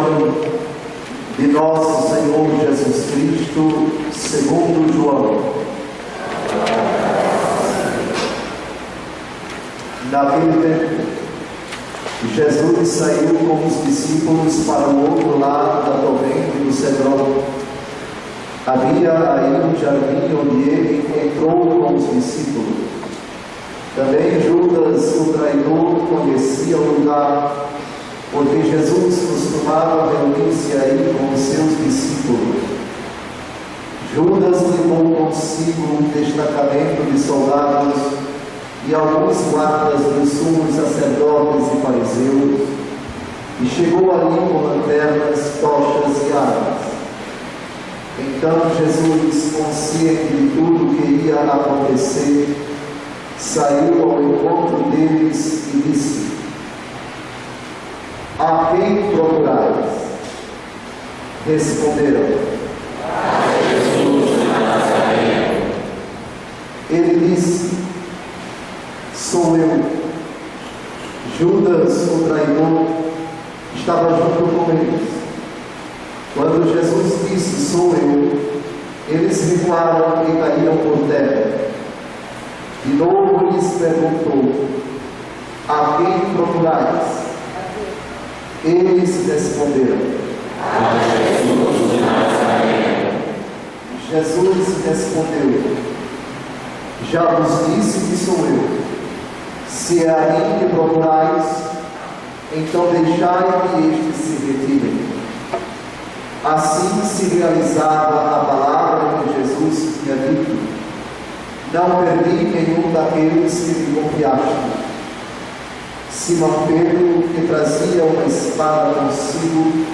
Evangelho de nosso Senhor Jesus Cristo, segundo João. Naquele tempo, Jesus saiu com os discípulos para o outro lado da torrente do Cedron. Havia aí um jardim onde ele entrou com os discípulos. Também Judas, o traidor, conhecia o lugar, porque Jesus costumava reunir-se aí com os seus discípulos. Judas levou consigo um destacamento de soldados e alguns guardas dos sumos sacerdotes e fariseus, e chegou ali com lanternas, tochas e armas. Então Jesus, consciente de tudo o que ia acontecer, saiu ao encontro deles e disse: "A quem procurais?" Responderam: "A Jesus de Nazaré." Ele disse: "Sou eu." Judas, o traidor, estava junto com eles. Quando Jesus disse: "Sou eu", eles recuaram e caíram por terra. De novo lhes perguntou: "A quem procurais?" Eles responderam: "A Jesus de Nazaré." Jesus respondeu: "Já vos disse que sou eu. Se é a mim que procurais, então deixai que estes se retirem." Assim se realizava a palavra que Jesus tinha dito: "Não perdi nenhum daqueles que me confiaste." Simão Pedro, que trazia uma espada consigo,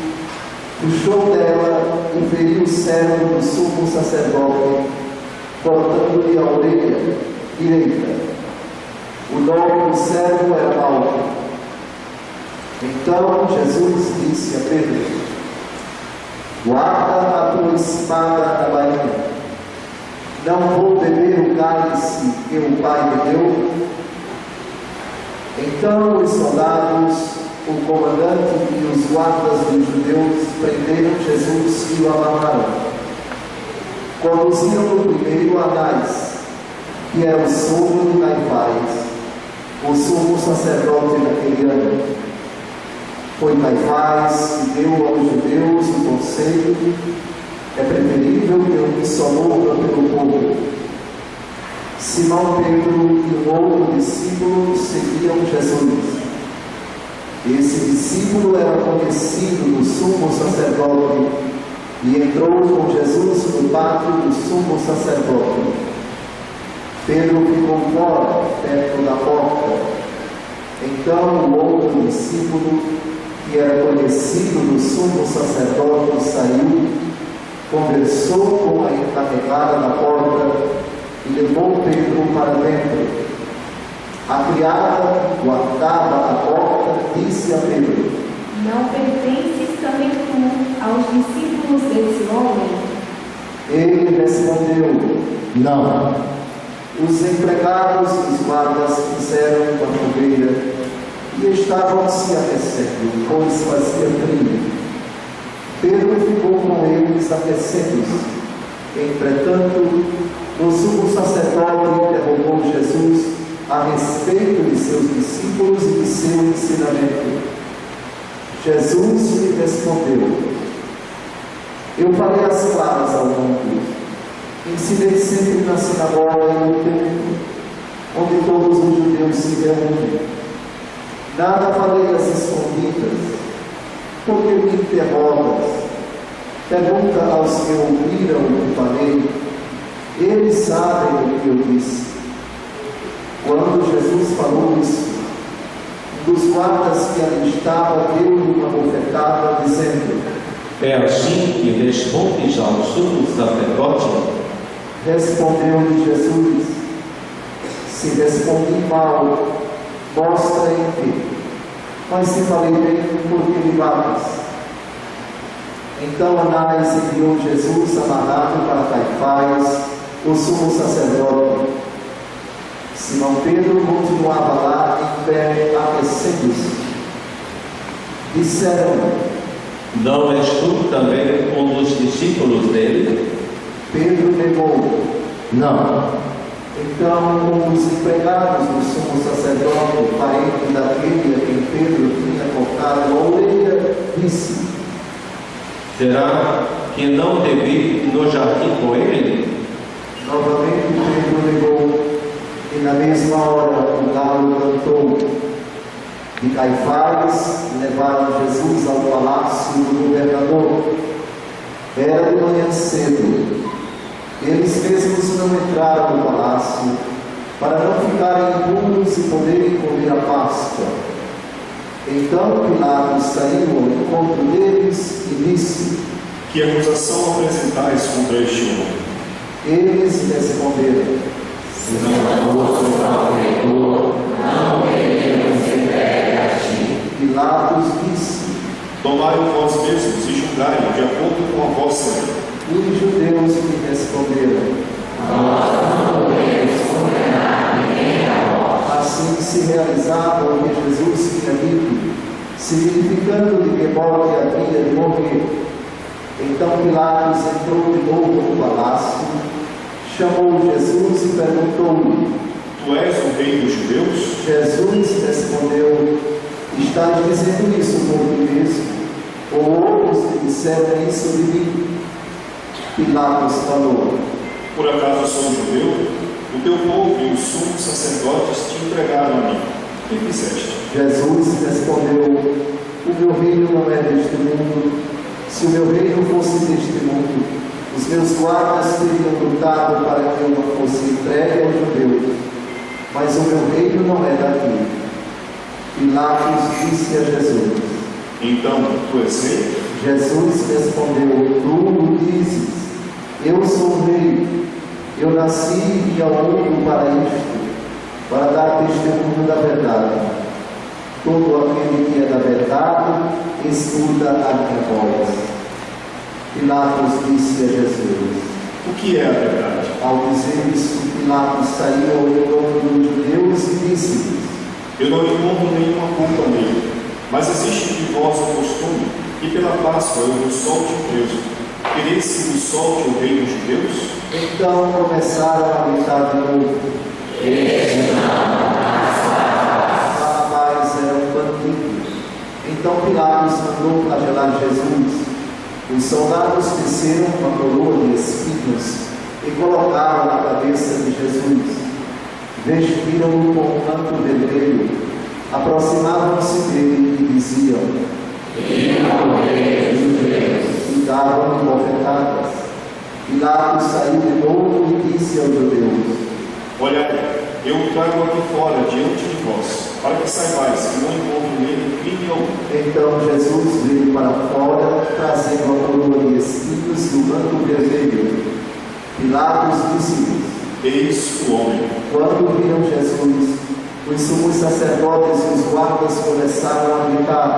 puxou dela e feriu o servo do sumo sacerdote, cortando-lhe a orelha direita. O nome do servo era Malco. Então Jesus disse a Pedro: "Guarda a tua espada na bainha. Não vou beber o cálice que o Pai me deu?" Então os soldados, o comandante e os guardas dos judeus prenderam Jesus e o amarraram. Conduziram-no primeiro a Anás, que era o sogro de Caifás, o sumo sacerdote naquele ano. Foi Caifás que deu aos judeus o conselho: "É preferível que um só morra pelo povo." Simão Pedro e um outro discípulo seguiam Jesus. Esse discípulo era conhecido do sumo sacerdote e entrou com Jesus no pátio do sumo sacerdote. Pedro ficou fora, perto da porta. Então o outro discípulo, que era conhecido do sumo sacerdote, saiu, conversou com a encarregada da porta e levou Pedro para dentro. A criada que guardava a porta disse a Pedro: "Não pertences também tu aos discípulos desse homem?" Ele respondeu: "Não." Os empregados e os guardas fizeram uma fogueira e estavam se aquecendo, pois fazia frio. Pedro ficou com eles aquecendo-se. Entretanto, o sumo sacerdote interrogou Jesus a respeito de seus discípulos e de seu ensinamento. Jesus lhe respondeu: "Eu falei as claras ao mundo. Ensinei sempre na sinagoga e no templo, onde todos os judeus se reúnem. Nada falei às escondidas. Por que me interrogas? Pergunta aos que ouviram o que falei. Eles sabem o que eu disse." Quando Jesus falou isso, um dos guardas que ali estava deu-lhe uma bofetada, dizendo: "É assim que respondes ao sumo sacerdote?" Respondeu-lhe Jesus: "Se respondi mal, mostra em que. Mas se falei bem, por que me bates?" Então Anás enviou Jesus amarrado para Caifás, o sumo sacerdote. Simão Pedro continuava lá em pé, aquecendo-se. Disseram: Não és tu também um dos discípulos dele? Pedro negou: não. Então os empregados do sumo sacerdote, parente daquele a quem Pedro tinha cortado a orelha, disse: Será que não devi no jardim com ele? Novamente Pedro negou, e na mesma hora o galo cantou. De Caifás levaram Jesus ao palácio do governador. Era de manhã cedo. Eles mesmos não entraram no palácio, para não ficarem impuros e poderem comer a Páscoa. Então Pilatos saiu ao encontro deles e disse: Que acusação apresentais contra este homem? Eles responderam: Se não fosse o malfeitor, não teríamos entregue a ti. Pilatos disse: Tomai vós mesmos e julgai de acordo com a vossa lei. Os judeus lhe responderam: Nós não podemos condenar ninguém à morte. Assim se realizava o que Jesus tinha dito, significando de que morte havia de morrer. Então Pilatos entrou de novo no palácio, chamou Jesus e perguntou-lhe: Tu és o rei dos judeus? Jesus respondeu: Estás dizendo isso por ti mesmo, ou outros te disseram isso de mim? Pilatos falou: Por acaso sou judeu? O teu povo e os sumos sacerdotes te entregaram a mim. O que fizeste? Jesus respondeu: O meu reino não é deste mundo. Se o meu reino fosse deste mundo, os meus guardas teriam lutado para que eu não fosse entregue aos judeus. Mas o meu reino não é daqui. Pilatos disse a Jesus: Então, tu és rei? Jesus respondeu: Tu o dizes. Eu sou o rei. Eu nasci e vim ao mundo para isto, para dar testemunho da verdade. Todo aquele que é da verdade, escuta a minha voz. Pilatos disse a Jesus: O que é a verdade? Ao dizer isso, Pilatos saiu ao encontro dos judeus e disse-lhes: Eu não encontro nenhuma culpa nele, mas existe de vós o costume que pela Páscoa eu vos solte preso. Quereis que vos solte o rei dos judeus? Então começaram a gritar de novo: Barrabás era um bandido. Então Pilatos mandou flagelar Jesus. Os soldados teceram uma coroa de espinhos e colocaram na cabeça de Jesus. Vestiram-no com um manto vermelho, aproximavam-se dele e diziam: e davam-lhe bofetadas. Pilatos saiu de novo e disse aos judeus: Olhai, eu o trago aqui fora, diante de vós, para que saibais que não encontro nele crime algum. Então Jesus veio para fora, trazendo a coroa de espinhos e o manto vermelho. Pilatos disse-lhes: Eis o homem. Quando viram Jesus, os sumos sacerdotes e os guardas começaram a gritar: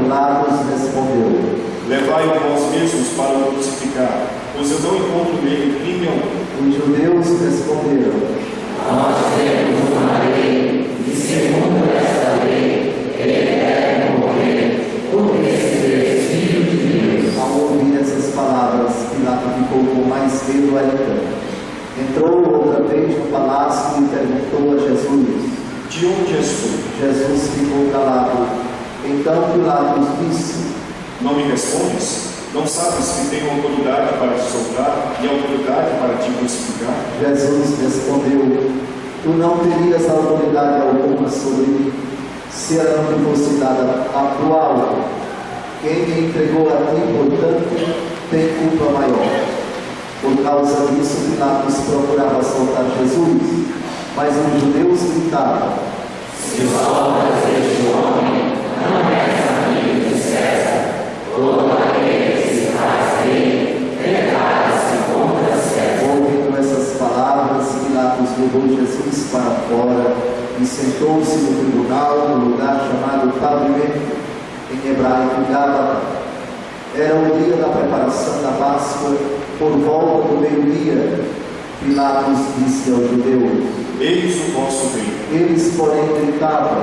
Pilatos respondeu: Levai-o vós mesmos para o crucificar, pois eu não encontro nele crime algum. Os judeus responderam: Nós temos uma lei, e segundo essa lei, ele deve morrer, porque se é filho de Deus. Ao ouvir essas palavras, Pilatos ficou com mais medo ainda. Entrou outra vez no palácio e perguntou a Jesus: De onde és tu? Jesus ficou calado. Então Pilatos disse: Não me respondes? Não sabes que tenho autoridade para te soltar e autoridade para te crucificar? Jesus respondeu: Tu não terias autoridade alguma sobre mim, se ela não te fosse dada a tua alma. Quem me entregou a ti, portanto, tem culpa maior. Por causa disso, Pilatos procurava soltar Jesus, mas os judeus gritavam: Se soltas este homem, não és amigo de César. Todo aquele que se faz rei, declara-se contra César. Ouvindo essas palavras, Pilatos levou Jesus para fora e sentou-se no tribunal, no lugar chamado Pavimento, em hebraico Gábata. Era o dia da preparação da Páscoa, por volta do meio-dia. Pilatos disse aos judeus: Eis o vosso rei. Eles, porém, gritavam: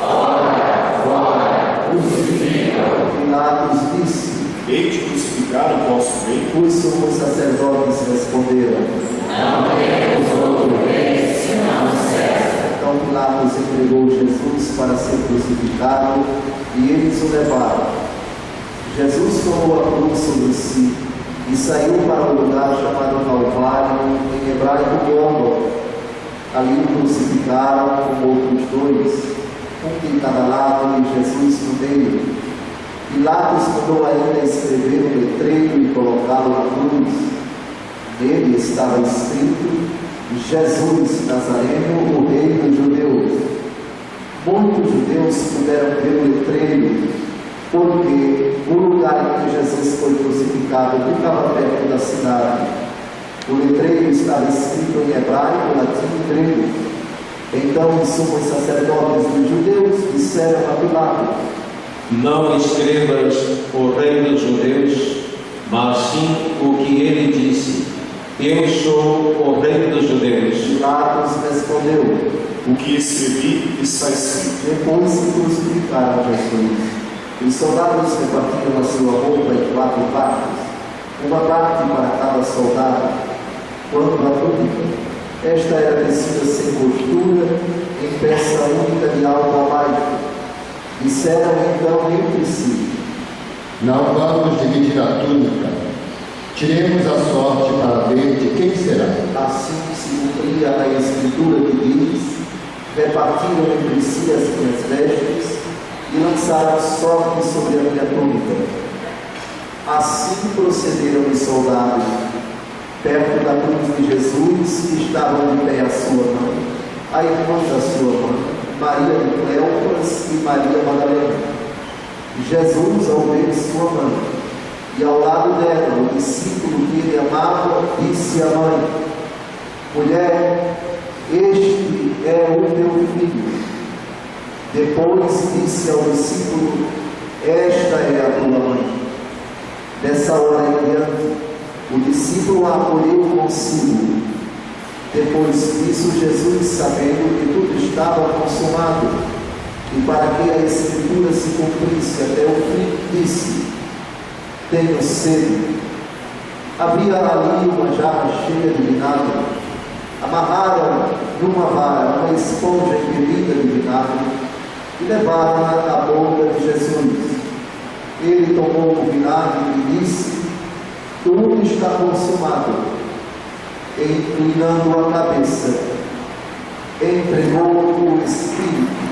Ora, fora. Pilatos disse: Hei de crucificar o vosso rei? Os sumos sacerdotes responderam: Não temos outro rei senão César. Então Pilatos entregou Jesus para ser crucificado e eles o levaram. Jesus tomou a cruz sobre si e saiu para o lugar chamado Calvário, em hebraico Gólgota. Ali o crucificaram com outros dois, um de cada lado e Jesus no meio. Pilatos mandou ainda escrever um letreiro e colocá-lo na cruz. Nele estava escrito: Jesus Nazareno, o Rei dos Judeus. Muitos judeus puderam ver o letreiro, porque o lugar em que Jesus foi crucificado ficava perto da cidade. O letreiro estava escrito em hebraico, latim e grego. Então os sumos sacerdotes dos judeus disseram a Pilatos: Não escrevas o Rei dos Judeus, mas sim o que ele disse: Eu sou o Rei dos Judeus. Pilatos respondeu: O que escrevi está escrito. Depois se crucificaram Jesus. Os soldados repartiram a sua roupa em 4 partes, uma parte para cada soldado. Quanto à túnica, esta era tecida sem costura, em peça única de alto a baixo. Disseram então entre si: Não vamos dividir a túnica. Tiremos a sorte para ver de quem será. Assim se cumpria a escritura que diz: repartiram entre si as minhas vestes e lançaram sorte sobre a minha túnica. Assim procederam os soldados. Perto da cruz de Jesus estavam de pé a sua mãe, a irmã da sua mãe, Maria de Cleofas e Maria Madalena. Jesus, ao ver sua mãe, e ao lado dela o discípulo que ele amava, disse à mãe: Mulher, este é o teu filho. Depois disse ao discípulo: Esta é a tua mãe. Dessa hora em diante, o discípulo a acolheu consigo. Depois disso, Jesus, sabendo que tudo estava consumado, e para que a Escritura se cumprisse até o fim, disse: Tenho sede. Havia ali uma jarra cheia de vinagre. Amarraram numa vara uma esponja embebida de vinagre e levaram-na à boca de Jesus. Ele tomou o vinagre e disse: Tudo está consumado. Inclinando a cabeça, entregou o Espírito.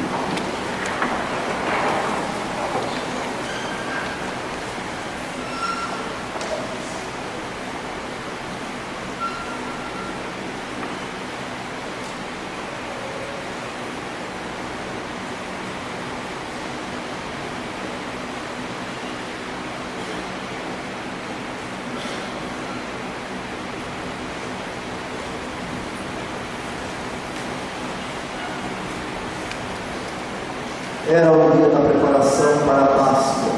Era o dia da preparação para a Páscoa.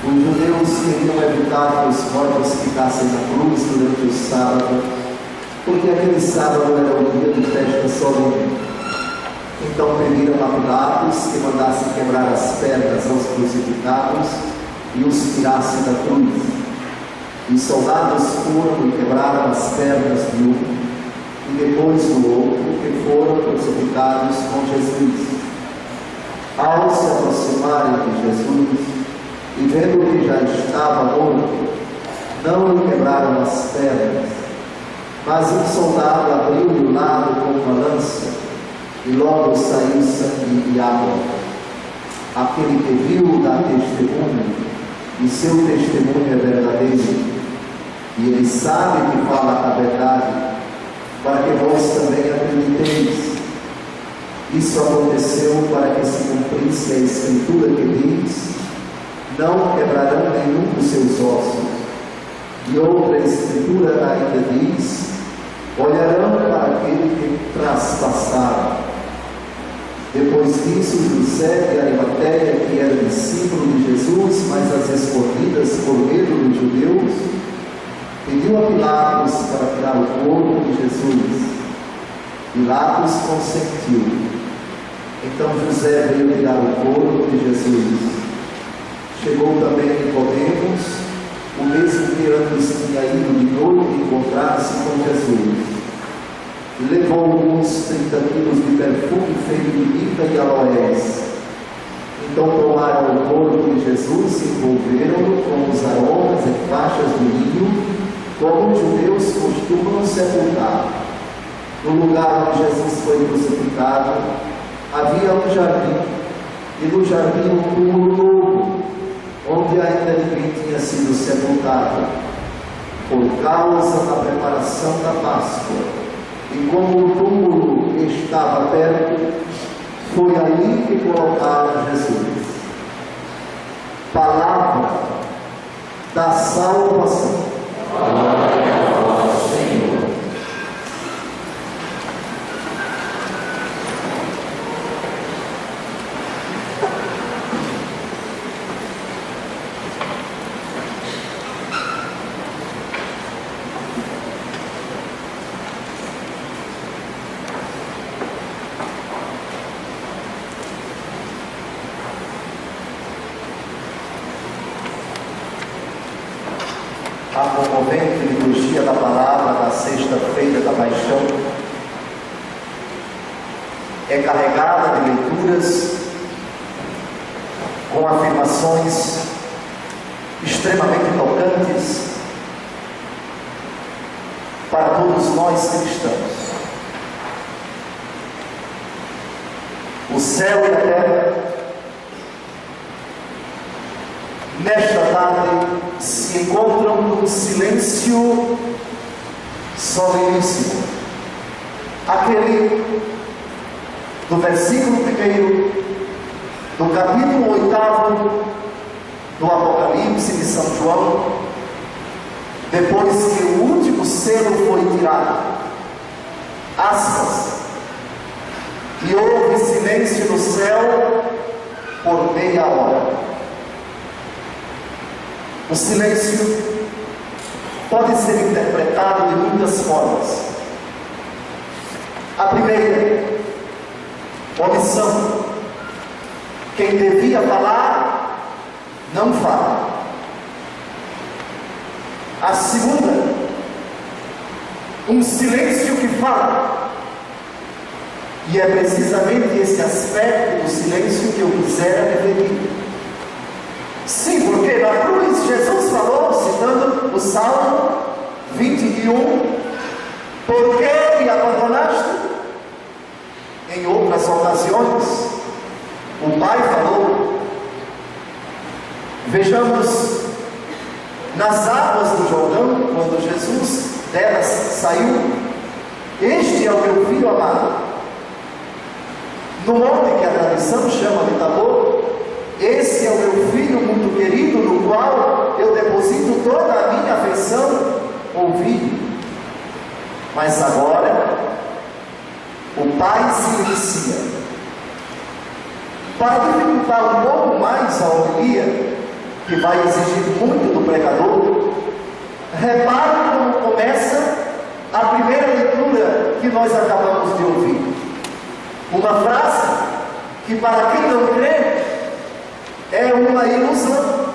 Os judeus queriam evitar que os mortos ficassem na cruz durante o sábado, porque aquele sábado era o dia de festa solene. Então pediram a Pilatos que mandasse quebrar as pernas aos crucificados e os tirasse da cruz. Os soldados foram e quebraram as pernas de um e depois do outro, que foram crucificados com Jesus. Ao se aproximarem de Jesus e vendo que já estava morto, não lhe quebraram as pernas, mas um soldado abriu-lhe o lado com uma lança e logo saiu sangue e água. Aquele que viu dá testemunho, e seu testemunho é verdadeiro, e ele sabe que fala a verdade, para que vós também acrediteis. Isso aconteceu para que se cumprisse a Escritura que diz: não quebrarão nenhum dos seus ossos. E outra Escritura ainda diz: olharão para aquele que traspassaram. Depois disso, José de Arimateia, que era discípulo de Jesus, mas às escondidas por medo dos judeus, pediu a Pilatos para tirar o corpo de Jesus. Pilatos consentiu. Então José veio tirar o corpo de Jesus. Chegou também Nicodemos, o mesmo que antes tinha ido de noite encontrar-se com Jesus. Levou uns 30 quilos de perfume feito de mirra e aloés. Então tomaram o corpo de Jesus e envolveram-no com os aromas em faixas de linho, como os judeus costumam sepultar. No lugar onde Jesus foi crucificado, havia um jardim, e no jardim um túmulo novo, onde ainda ninguém tinha sido sepultado, por causa da preparação da Páscoa. E como o túmulo estava perto, foi ali que colocaram Jesus. Palavra da salvação. Glória a vós, Senhor. A comovente liturgia da palavra da sexta-feira da Paixão é carregada de leituras com afirmações extremamente tocantes para todos nós cristãos. O céu e a terra, nesta tarde, se encontram num silêncio soleníssimo. Aquele do versículo 1 do capítulo 8 do Apocalipse de São João, depois que o último selo foi tirado, aspas, e houve silêncio no céu por meia hora. O silêncio pode ser interpretado de muitas formas. A primeira, omissão. Quem devia falar, não fala. A segunda, um silêncio que fala. E é precisamente esse aspecto do silêncio que eu quisera referir. Sim, porque na cruz Jesus falou, citando o Salmo 21, por que me abandonaste? Em outras ocasiões, o Pai falou. Vejamos nas águas do Jordão, quando Jesus delas saiu, este é o meu filho amado. No monte que a tradição chama de Tabor, esse é o meu filho muito querido, no qual eu deposito toda a minha afeição. Ouvi. Mas agora, o Pai silencia. Para dificultar um pouco mais a homilia, que vai exigir muito do pregador, repare como começa a primeira leitura que nós acabamos de ouvir. Uma frase que, para quem não crê, é uma ilusão,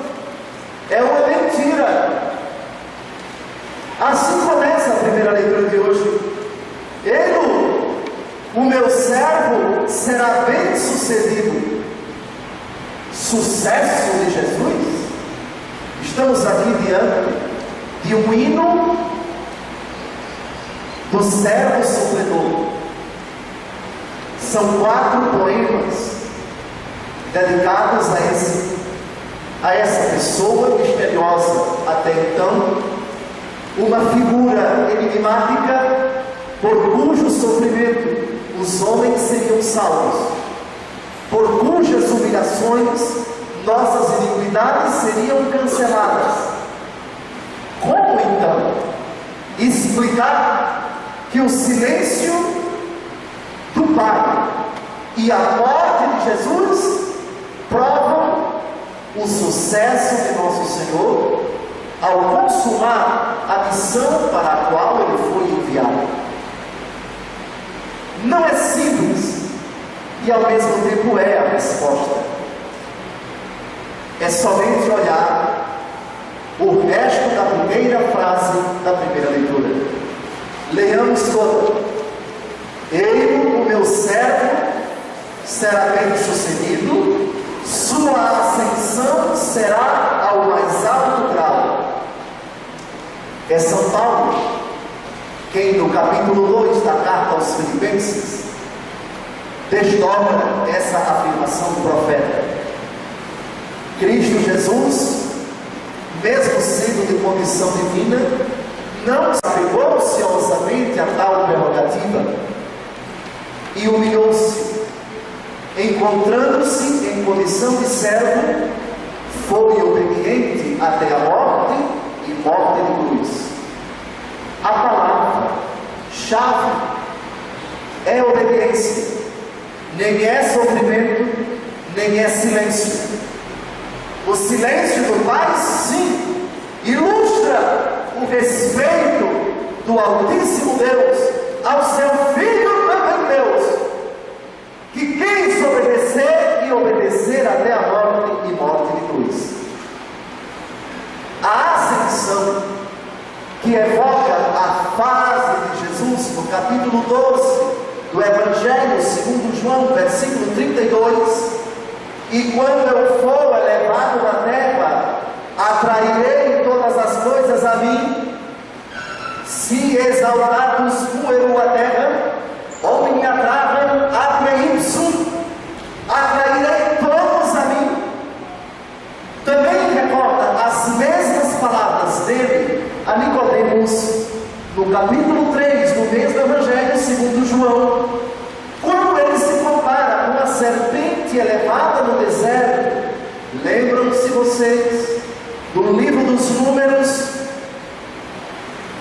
é uma mentira. Assim começa a primeira leitura de hoje. Ele, o meu servo, será bem sucedido. Sucesso de Jesus? Estamos aqui diante de um hino do servo sofredor. São 4 poemas dedicados a essa pessoa misteriosa, até então, uma figura enigmática por cujo sofrimento os homens seriam salvos, por cujas humilhações nossas iniquidades seriam canceladas. Como então explicar que o silêncio do Pai e a morte de Jesus provam o sucesso de nosso Senhor ao consumar a missão para a qual Ele foi enviado? Não é simples, e ao mesmo tempo é a resposta. é somente olhar o resto da primeira frase da primeira leitura. Leiamos toda. Ele, o meu servo, será bem sucedido, sua ascensão será ao mais alto grau. É São Paulo quem, no capítulo 2 da carta aos Filipenses, desdobra essa afirmação do profeta. Cristo Jesus, mesmo sendo de condição divina, não se apegou ociosamente a tal prerrogativa e humilhou-se, encontrando-se em condição de servo, foi obediente até a morte e morte de cruz. A palavra-chave é obediência, nem é sofrimento, nem é silêncio. O silêncio do Pai, sim, ilustra o respeito do Altíssimo Deus ao seu Filho de Deus, que quis obedecer e obedecer até a morte e morte de cruz. A ascensão, que evoca a fase de Jesus no capítulo 12 do Evangelho segundo João, versículo 32, e quando eu for elevado na terra, atrairei todas as coisas a mim. Se exaltados fueru a terra, omni atravam ad me ipsum, atrairei todos a mim. Também recorda as mesmas palavras dele a Nicodemos no capítulo 3 do mesmo Evangelho segundo João, quando ele se compara com a serpente elevada no deserto. Lembram-se vocês do livro dos Números,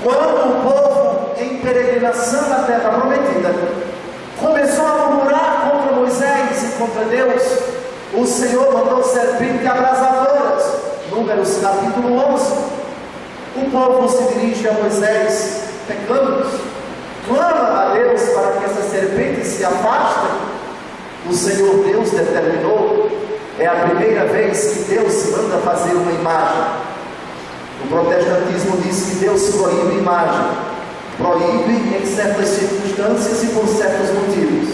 quando o povo em peregrinação na terra prometida começou a murmurar contra Moisés e contra Deus, o Senhor mandou serpentes abrasadoras. Números capítulo 11. O povo se dirige a Moisés pecando, clama a Deus para que essa serpente se afaste. O Senhor Deus determinou. É a primeira vez que Deus manda fazer uma imagem. O protestantismo diz que Deus proíbe imagem, proíbe em certas circunstâncias e por certos motivos.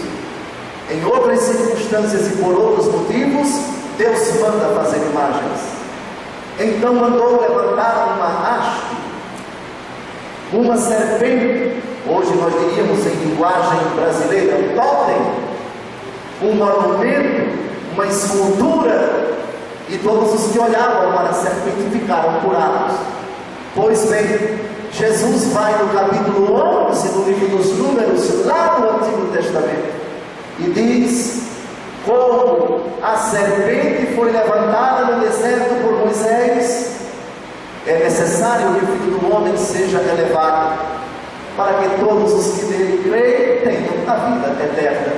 Em outras circunstâncias e por outros motivos, Deus manda fazer imagens. Então mandou levantar uma haste, uma serpente, hoje nós diríamos em linguagem brasileira, um totem, um monumento, uma escultura, e todos os que olhavam para a serpente ficaram curados. Pois bem, Jesus vai no capítulo 11 do livro dos Números, lá no Antigo Testamento, e diz como a serpente foi levantada no deserto por Moisés, é necessário que o Filho do Homem seja elevado, para que todos os que nele creem tenham a vida eterna.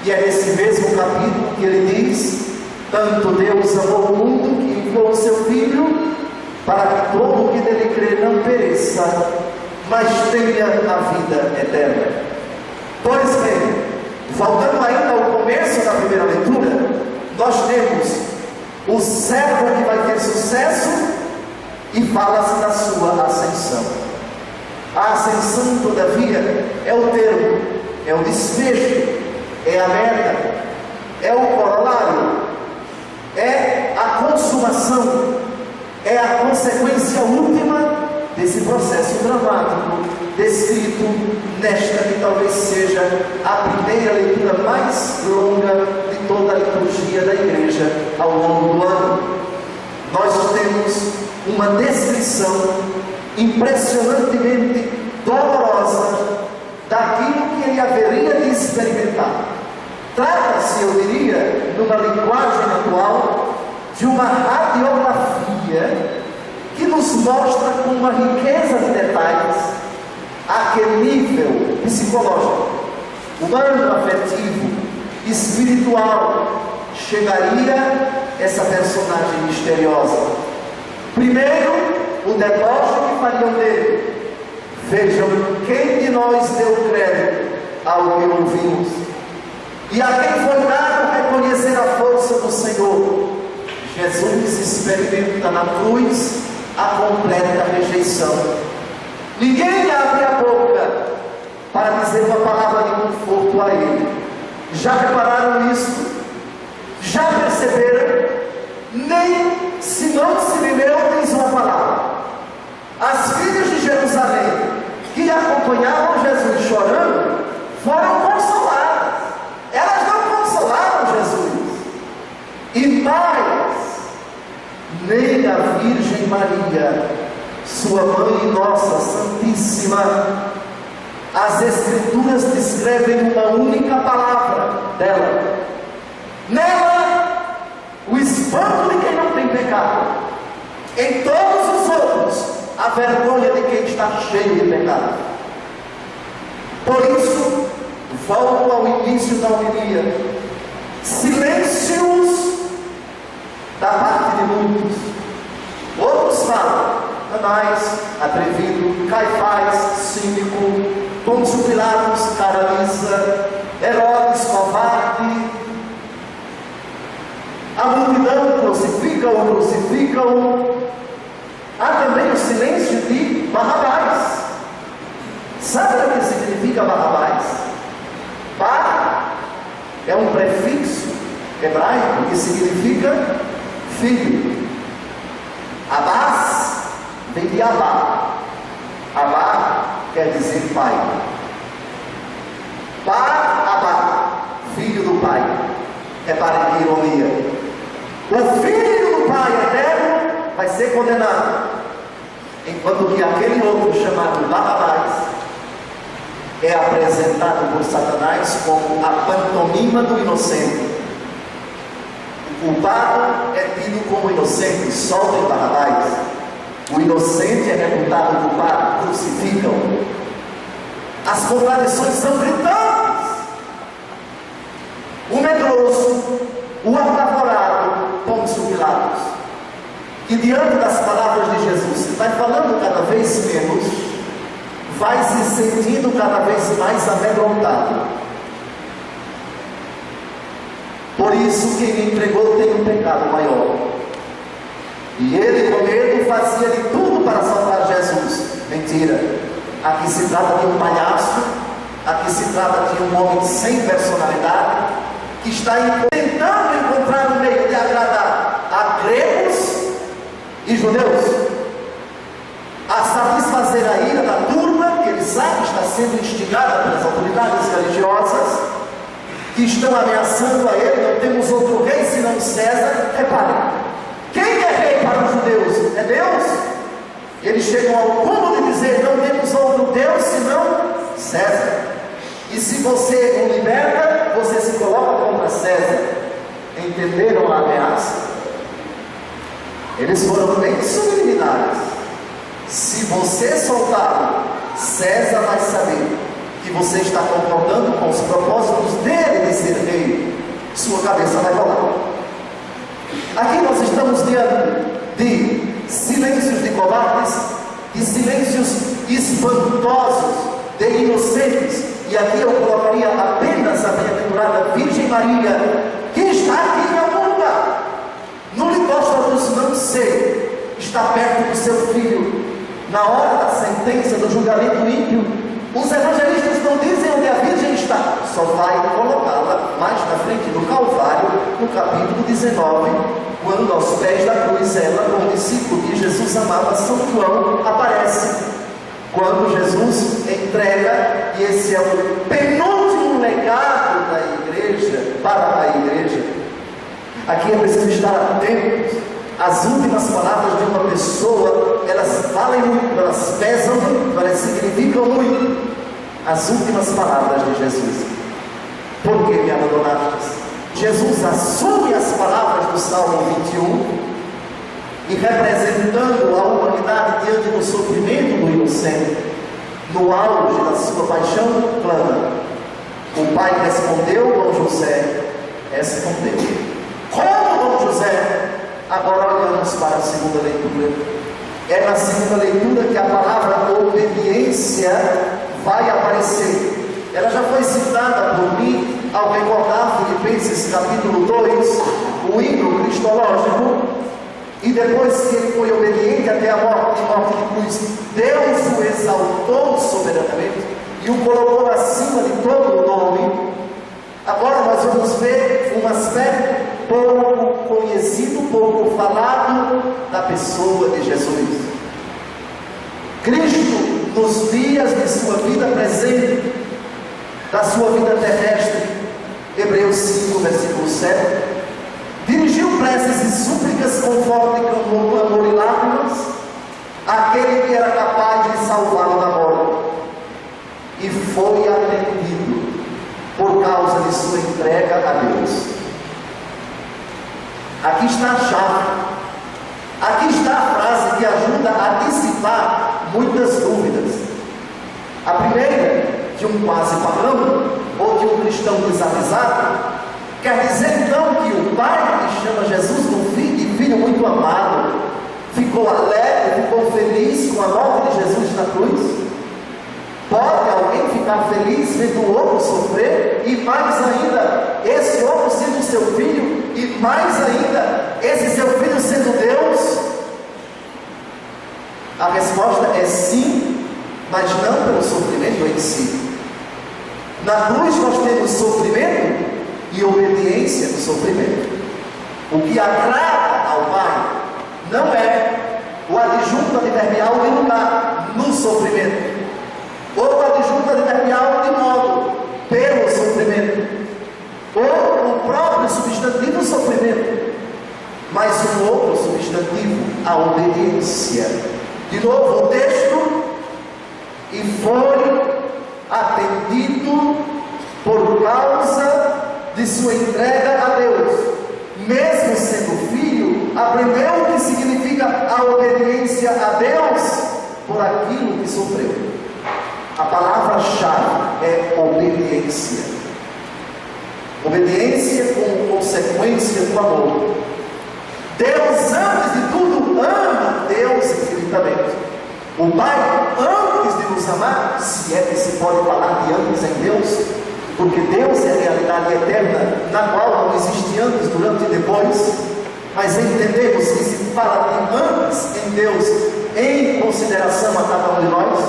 E é nesse mesmo capítulo que ele diz: tanto Deus amou o mundo que enviou o seu Filho, para que todo o que nele crê não pereça, mas tenha a vida eterna. Pois bem, voltando ainda ao começo da primeira leitura, nós temos o servo que vai ter sucesso e fala-se da sua ascensão. A ascensão, todavia, é o termo, é o desfecho, é a meta, é o corolário, é a consumação, é a consequência última desse processo dramático descrito nesta que talvez seja a primeira leitura mais longa de toda a liturgia da Igreja ao longo do ano. Nós temos uma descrição impressionantemente dolorosa daquilo que ele haveria de experimentar. Trata-se, eu diria, numa linguagem atual, de uma radiografia que nos mostra com uma riqueza de detalhes aquele nível psicológico, humano, afetivo, espiritual, chegaria essa personagem misteriosa. Primeiro, o deboche que fariam dele. Vejam, quem de nós deu crédito ao que ouvimos? E a quem foi dado reconhecer a força do Senhor? Jesus experimenta na cruz a completa rejeição. Ninguém abre a boca para dizer uma palavra de conforto a ele. Já repararam isso? Já perceberam? Nem Simão de Sirineu diz uma palavra. As filhas de Jerusalém, que acompanhavam Jesus chorando, foram consoladas. Elas não consolaram Jesus. E mais, nem a Virgem Maria, sua mãe nossa Santíssima, as Escrituras descrevem uma única palavra dela. Nela, o espanto de quem não tem pecado. Em todos os outros, a vergonha de quem está cheio de pecado. Por isso, volto ao início da homilia. Silêncios da parte de muitos. Outros falam: Anás, atrevido; Caifás, cínico; Pôncio Pilatos, cara lisa; Herodes, covarde; a multidão crucificam. Há também o silêncio de Barrabás. Sabe o que significa Barrabás? Bar é um prefixo hebraico que significa filho. Abás vem de Abá. Abá quer dizer pai. Bar-Abá, filho do pai. Reparem que ironia. O filho do pai eterno vai ser condenado, enquanto que aquele outro chamado Barrabás é apresentado por Satanás como a pantomima do inocente. O culpado é tido como inocente, soltem Barrabás. O inocente é reputado culpado, crucificam. As contradições são gritantes. O medroso, o apavorado, Pôncio Pilatos, que diante das palavras de Jesus, que vai falando cada vez menos, vai se sentindo cada vez mais amedrontado. Por isso, quem me entregou tem um pecado maior. E ele, com medo, fazia de tudo para salvar Jesus. Mentira. Aqui se trata de um palhaço, aqui se trata de um homem sem personalidade, que está tentando encontrar um meio de agradar a gregos e judeus, a satisfazer a ira da turma, que ele sabe está sendo instigada pelas autoridades religiosas, que estão ameaçando a ele. Não temos outro rei senão César. Reparem, quem é rei para os judeus? É Deus. Eles chegam ao cúmulo de dizer: não temos outro Deus senão César. E se você o liberta, você se coloca contra César. Entenderam a ameaça? Eles foram bem subliminares. Se você soltá-lo, César vai saber que você está concordando com os propósitos dele de ser rei. Sua cabeça vai rolar. Aqui nós estamos diante de silêncios de covardes, de silêncios espantosos de inocentes. E aqui eu colocaria apenas a bem-aventurada Virgem Maria, que está aqui em algum lugar, no litóstrodos, não sei, está perto do seu filho, na hora da sentença do julgamento ímpio. Os evangelistas não dizem onde a Virgem está, só vai colocá-la mais na frente do Calvário, no capítulo 19, quando aos pés da cruz ela, com o discípulo que Jesus amava, São João, aparece. Quando Jesus entrega, e esse é o penúltimo legado da igreja, para a igreja. Aqui é preciso estar atentos. As últimas palavras de uma pessoa, elas valem muito, elas pesam muito, elas significam muito. As últimas palavras de Jesus: por que me abandonaste? Jesus assume as palavras do Salmo 21 e, representando a humanidade diante do sofrimento do inocente, no auge da sua paixão, clama. O pai respondeu, Dom José respondeu. Como Dom José? Agora olhamos para a segunda leitura. É na segunda leitura que a palavra obediência vai aparecer. Ela já foi citada por mim ao recordar Filipenses capítulo 2, o hino cristológico, e depois que ele foi obediente até a morte de cruz, Deus o exaltou soberanamente e o colocou acima de todo nome. Agora nós vamos ver um aspecto pouco conhecido, pouco falado da pessoa de Jesus. Cristo, nos dias de sua vida presente, da sua vida terrestre, Hebreus 5, versículo 7, dirigiu preces e súplicas conforme clamor e lágrimas àquele que era capaz de salvá-lo da morte, e foi atendido por causa de sua entrega a Deus. Aqui está a chave, aqui está a frase que ajuda a dissipar muitas dúvidas. A primeira, de um quase pagão ou de um cristão desavisado, quer dizer então que o pai que chama Jesus de filho muito amado ficou alegre, ficou feliz com a morte de Jesus na cruz? Pode alguém ficar feliz vendo o outro sofrer, e mais ainda, esse outro sendo seu filho, e mais ainda, esse seu filho sendo Deus? A resposta é sim, mas não pelo sofrimento em si. Na cruz nós temos sofrimento e obediência no sofrimento. O que agrada ao Pai não é o adjunto adverbial de lugar no sofrimento, ou o adjunto adverbial de modo pelo sofrimento, ou o próprio substantivo sofrimento, mas um outro substantivo, a obediência. De novo o texto: e foi atendido por causa de sua entrega a Deus. Mesmo sendo filho, aprendeu o que significa a obediência a Deus por aquilo que sofreu. A palavra-chave é obediência. Obediência como consequência do amor. Deus, antes de tudo, ama Deus infinitamente. O Pai, antes de nos amar, se é que se pode falar de antes em Deus, porque Deus é a realidade eterna, na qual não existe antes, durante e depois, mas entendemos que se fala de antes em Deus, em consideração a cada um de nós,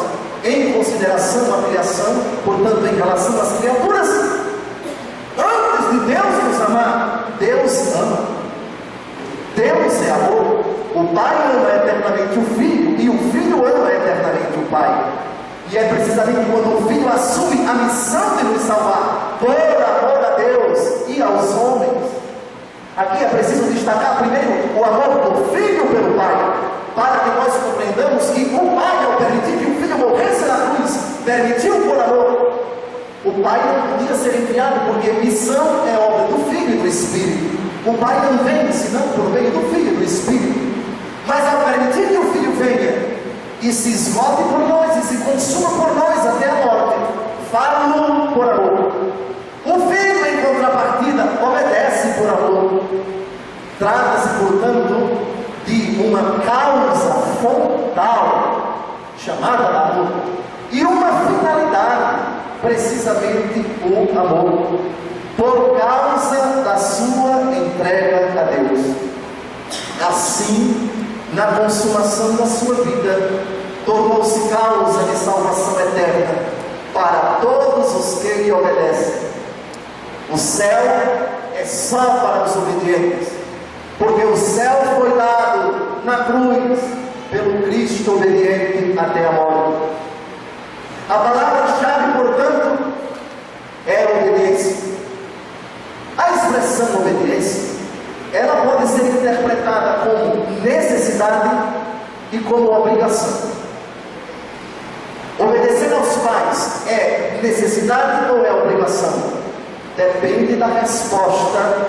em consideração à criação, portanto em relação às criaturas. Antes de Deus nos amar, Deus ama. Deus é amor. O Pai ama eternamente o Filho, e o Filho ama eternamente o Pai. E é precisamente quando o Filho assume a missão de nos salvar, por amor a Deus e aos homens. Aqui é preciso destacar primeiro o amor do Filho pelo Pai, para que nós compreendamos que o Pai, ao permitir que o Filho morresse na cruz, permitiu por amor. O Pai não podia ser enviado, porque missão é obra do Filho e do Espírito. O Pai não vem senão por meio do Filho e do Espírito. Mas ao permitir que o Filho venha e se esgote por nós e se consuma por nós até a morte, falo por amor. O Filho, em contrapartida, obedece por amor. Trata-se, portanto, de uma causa frontal chamada amor, e uma finalidade, precisamente o amor, por causa da sua entrega a Deus. Assim, na consumação da sua vida, tornou-se causa de salvação eterna para todos os que lhe obedecem. O céu é só para os obedientes, porque o céu foi dado na cruz pelo Cristo obediente até a morte. A palavra-chave, portanto, é obediência. A expressão obediência, ela pode ser interpretada como necessidade e como obrigação. Obedecer aos pais é necessidade ou é obrigação? Depende da resposta.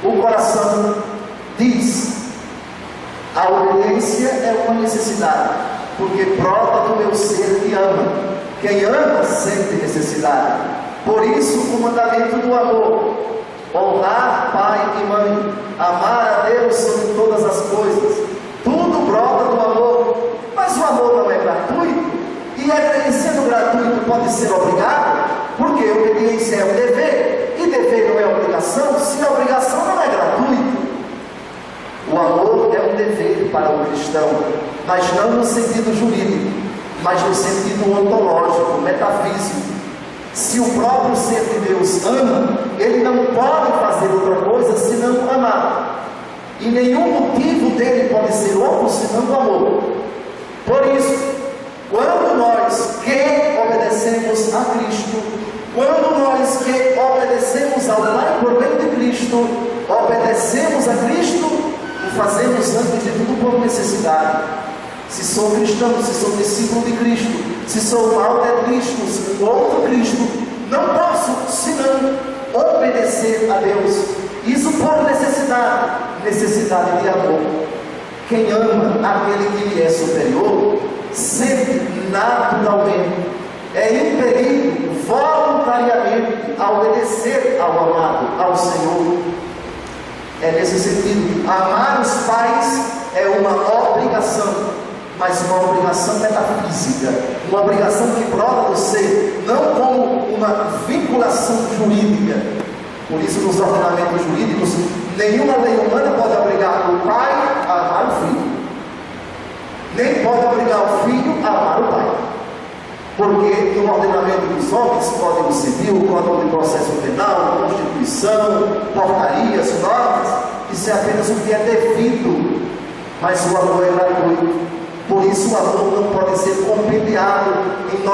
O coração diz: a obediência é uma necessidade, porque brota do meu ser que ama. Quem ama sente necessidade. Por isso o mandamento do amor: honrar pai e mãe, amar a Deus sobre todas as coisas. Tudo brota do amor. Mas o amor não é gratuito, e sendo gratuito pode ser obrigado, porque obediência é um dever, e dever não é obrigação, se a obrigação não é gratuito. O amor dever para o cristão, mas não no sentido jurídico, mas no sentido ontológico, metafísico. Se o próprio ser de Deus ama, ele não pode fazer outra coisa senão amar. E nenhum motivo dele pode ser outro senão o amor. Por isso, quando nós que obedecemos a Cristo, quando nós que obedecemos ao Pai por meio de Cristo, obedecemos a Cristo e fazemos antes de tudo por necessidade. Se sou cristão, se sou discípulo de Cristo, se sou mal de Cristo, se sou outro Cristo, não posso senão obedecer a Deus. Isso por necessidade, necessidade de amor. Quem ama aquele que lhe é superior, sente naturalmente, é impelido voluntariamente a obedecer ao amado, ao Senhor. É nesse sentido, amar os pais é uma obrigação, mas uma obrigação metafísica, uma obrigação que brota do ser, não como uma vinculação jurídica. Por isso, nos ordenamentos jurídicos, nenhuma lei humana pode obrigar o pai a amar o filho, nem pode obrigar o filho a amar o pai. Porque no ordenamento dos homens, Código Civil, Código de Processo Penal, Constituição, portarias, normas, isso é apenas o que é devido, mas o amor é gratuito. Por isso o amor não pode ser compendiado em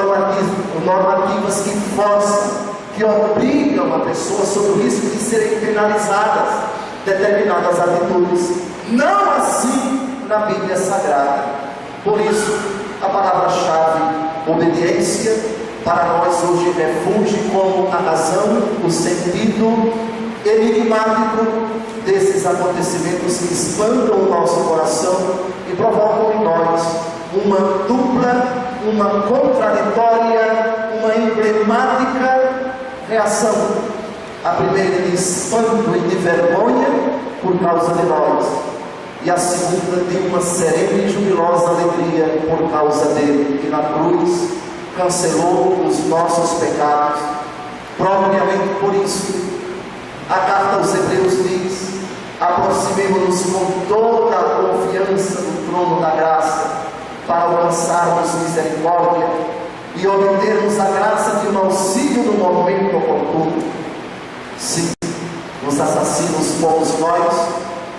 normativas que forçam, que obrigam a pessoa sob o risco de serem penalizadas determinadas atitudes. Não assim na Bíblia Sagrada. Por isso, a palavra-chave obediência para nós hoje refunde como a razão, o sentido enigmático desses acontecimentos que espantam o nosso coração e provocam em nós uma dupla, uma contraditória, uma emblemática reação. A primeira de espanto e de vergonha por causa de nós, e a segunda de uma serena e jubilosa alegria por causa dele, que na cruz cancelou os nossos pecados. Propriamente por isso, a carta aos Hebreus diz: aproximemo-nos com toda a confiança do trono da graça, para alcançarmos misericórdia e obtermos a graça de um auxílio no momento oportuno. Sim, os assassinos fomos nós,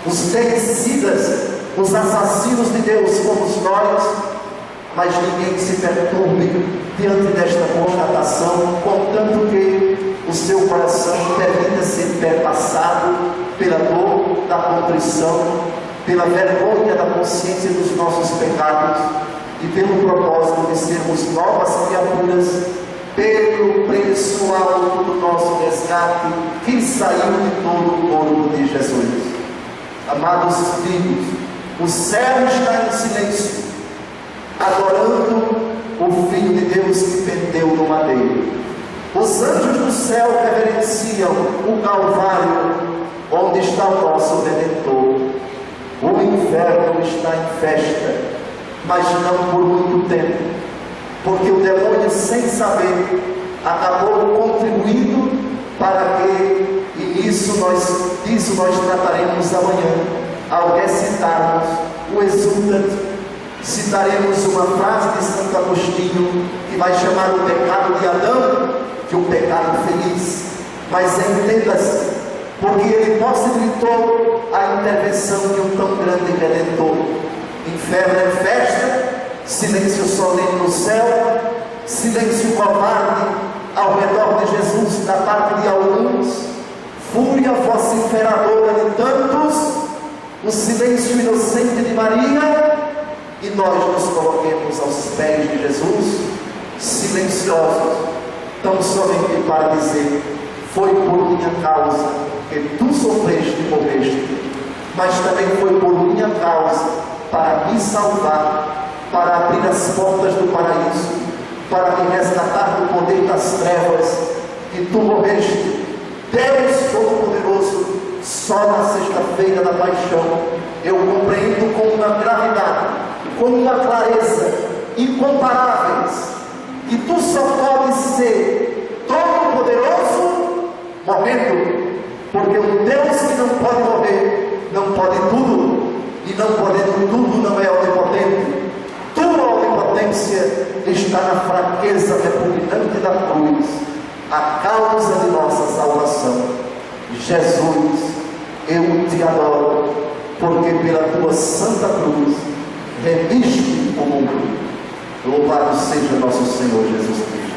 os femicidas, os assassinos de Deus fomos nós, mas ninguém se perturbe diante desta constatação, contanto que o seu coração permita ser perpassado pela dor da contrição, pela vergonha da consciência dos nossos pecados e pelo propósito de sermos novas criaturas, pelo preço alto do nosso resgate que saiu de todo o corpo de Jesus. Amados filhos, o céu está em silêncio, adorando o Filho de Deus que pendeu no madeiro. Os anjos do céu reverenciam o Calvário, onde está o nosso Redentor. O inferno está em festa, mas não por muito tempo, porque o demônio, sem saber, acabou contribuindo para que, e disso nós trataremos amanhã, ao recitarmos o Exultate. Citaremos uma frase de Santo Agostinho, que vai chamar o pecado de Adão de um pecado feliz, mas entenda-se, porque ele possibilitou a intervenção de um tão grande Redentor. Inferno em festa, silêncio solene no céu, silêncio covarde ao redor de Jesus da parte de alguns, fúria vociferadora de tantos, o silêncio inocente de Maria, e nós nos coloquemos aos pés de Jesus, silenciosos, tão somente para dizer: foi por minha causa que tu sofreste e morreste, mas também foi por minha causa para me salvar, para abrir as portas do paraíso, para me resgatar do poder das trevas, que tu morreste, Deus Todo-Poderoso, só na sexta-feira da paixão. Eu compreendo com uma gravidade, com uma clareza incomparáveis, que tu só podes ser todo-poderoso morrendo, porque o Deus que não pode morrer, não pode tudo, e não podendo tudo não é onipotente. Tua onipotência está na fraqueza repugnante da cruz, a causa de nossa salvação. Jesus, eu te adoro, porque pela tua santa cruz remiste o mundo. Louvado seja nosso Senhor Jesus Cristo.